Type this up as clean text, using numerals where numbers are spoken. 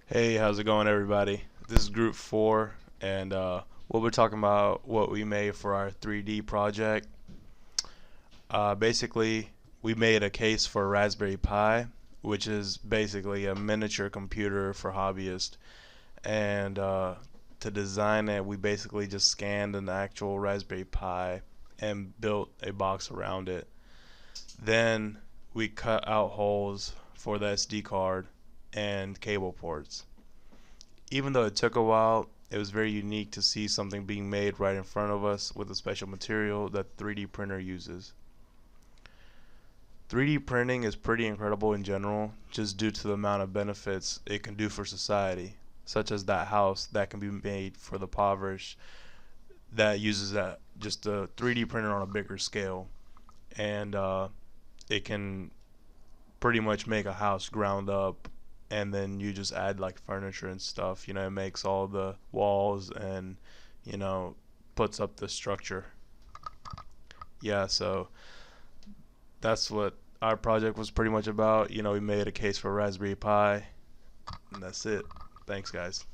Hey, how's it going, everybody? This is Group 4, and we'll be talking about what we made for our 3D project. Basically, we made a case for a Raspberry Pi, which is basically a miniature computer for hobbyists. And to design it, we basically just scanned an actual Raspberry Pi and built a box around it. Then we cut out holes for the SD card and cable ports. Even though it took a while, it was very unique to see something being made right in front of us with a special material that 3D printer uses. 3D printing is pretty incredible in general, just due to the amount of benefits it can do for society, such as that house that can be made for the impoverished that uses that just a 3D printer on a bigger scale, and it can pretty much make a house ground up, and then you just add like furniture and stuff. It makes all the walls and you know puts up the structure. Yeah, so that's what our project was pretty much about. We made a case for Raspberry Pi, and that's it. Thanks, guys.